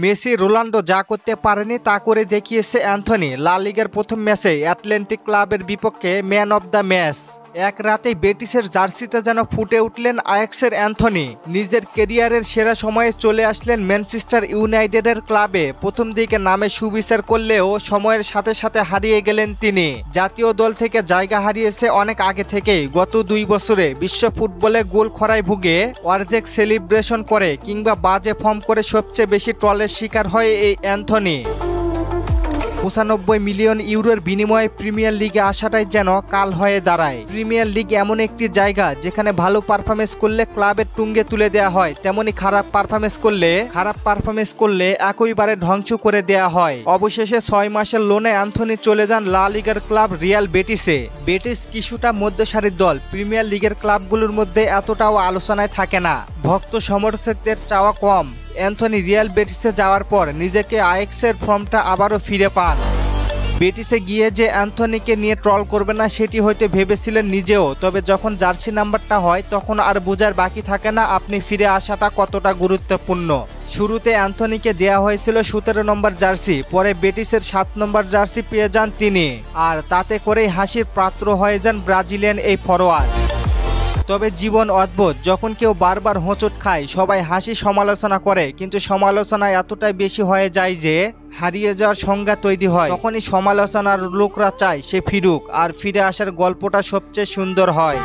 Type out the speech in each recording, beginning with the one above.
Messi Ronaldo যা করতে পারেনি তা করে দেখিয়েছে অ্যান্থনি। লা লিগার প্রথম ম্যাচে অ্যাটলেটিক ক্লাবের বিপক্ষে ম্যান অব দ্য ম্যাচ। এক রাতে বেটিসের জার্সিতে যেন ফুটে উঠলেন আয়াক্সের অ্যান্থনি। নিজের কেরিয়ারের সেরা সময়ে চলে আসলেন ম্যানচেস্টার ইউনাইটেডের ক্লাবে। প্রথম দিকে নামে সুবিচার করলেও সময়ের সাথে সাথে হারিয়ে গেলেন তিনি। জাতীয় দল থেকে জায়গা হারিয়েছে অনেক আগে থেকেই। গত 2 বছরে বিশ্ব ফুটবলে গোল খরায় ভুগে অর্ধেক সেলিব্রেশন করে কিংবা বাজে ফর্ম করে সবচেয়ে বেশি ট্রলের শিকার হয় এই অ্যান্থনি। 95 মিলিয়ন ইউরোর বিনিময়ে প্রিমিয়ার লিগে আসাটাই যেন কাল হয়ে দাঁড়ায়। প্রিমিয়ার লিগ এমন একটি জায়গা যেখানে ভালো পারফরমেন্স করলে ক্লাবের টুঙ্গে তুলে দেওয়া হয়, তেমনি খারাপ পারফরমেন্স করলে একইবারে ধ্বংস করে দেওয়া হয়। অবশেষে 6 মাসের লোনে অ্যান্থনি চলে যান লা লিগার ক্লাব রিয়াল বেটিসে। বেটিস কিছুটা মধ্যসারির দল, প্রিমিয়ার লিগের ক্লাবগুলোর মধ্যে এতটাও আলোচনায় থাকে না। ভক্ত সমর্থকদের চাওয়া কম। অ্যান্থনি রিয়াল বেটিসে যাওয়ার পর নিজেকে আয়াক্সের ফর্মটা আবারও ফিরে পান। বেটিসে গিয়ে যে অ্যান্থনিকে নিয়ে ট্রল করবে না সেটি হয়তো ভেবেছিলেন নিজেও, তবে যখন জার্সি নাম্বারটা হয় তখন আর বোঝার বাকি থাকে না আপনি ফিরে আসাটা কতটা গুরুত্বপূর্ণ। শুরুতে অ্যান্থনিকে দেয়া হয়েছিল 17 নম্বর জার্সি, পরে বেটিসের 7 নম্বর জার্সি পেয়ে যান তিনি, আর তাতে করেই হাসির পাত্র হয়ে যান ব্রাজিলিয়ান এই ফরোয়ার্ড। তবে জীবন অদ্ভুত, যখন কেউ বারবার হোঁচট খায় সবাই হাসি সমালোচনা করে, কিন্তু সমালোচনা এতটাই বেশি হয়ে যায় যে হারিয়ে যাওয়ার সংজ্ঞা তৈরি হয়। তখনই সমালোচনার লোকরা চায় সে ফিরুক, আর ফিরে আসার গল্পটা সবচেয়ে সুন্দর হয়।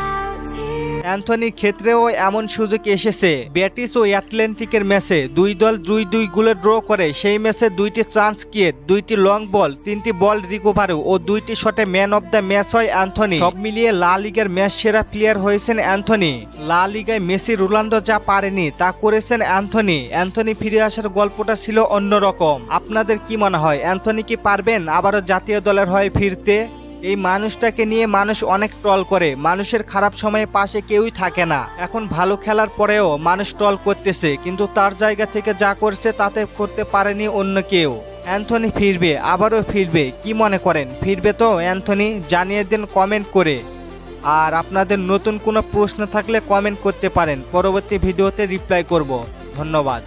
অ্যান্থনির ক্ষেত্রেও এমন সুযোগ এসেছে। বেটিস ও অ্যাটলেটিকের ম্যাচে 2 দল 2-2 গোলে ড্র করে। সেই ম্যাচে 2টি চান্স ক্রিয়েট, 2টি লং বল, 3টি বল রিকভারি ও 2টি শটে ম্যান অব দ্য ম্যাচ হয় অ্যান্থনি। সব মিলিয়ে লা লিগার ম্যাচ সেরা প্লেয়ার হয়েছেন অ্যান্থনি। লা লিগায় মেসি রোনাল্ডো যা পারেনি তা করেছেন অ্যান্থনি। অ্যান্থনি ফিরে আসার গল্পটা ছিল অন্যরকম। আপনাদের কি মনে হয়, অ্যান্থনি কি পারবেন আবারও জাতীয় দলের হয়ে ফিরতে? এই মানুষটাকে নিয়ে মানুষ অনেক ট্রল করে। মানুষের খারাপ সময়ে পাশে কেউই থাকে না। এখন ভালো খেলার পরেও মানুষ ট্রল করতেছে, কিন্তু তার জায়গা থেকে যা করছে তাতে করতে পারেনি অন্য কেউ। অ্যান্থনি ফিরবে, আবারও ফিরবে। কি মনে করেন, ফিরবে তো অ্যান্থনি? জানিয়ে দিন কমেন্ট করে। আর আপনাদের নতুন কোনো প্রশ্ন থাকলে কমেন্ট করতে পারেন, পরবর্তী ভিডিওতে রিপ্লাই করব। ধন্যবাদ।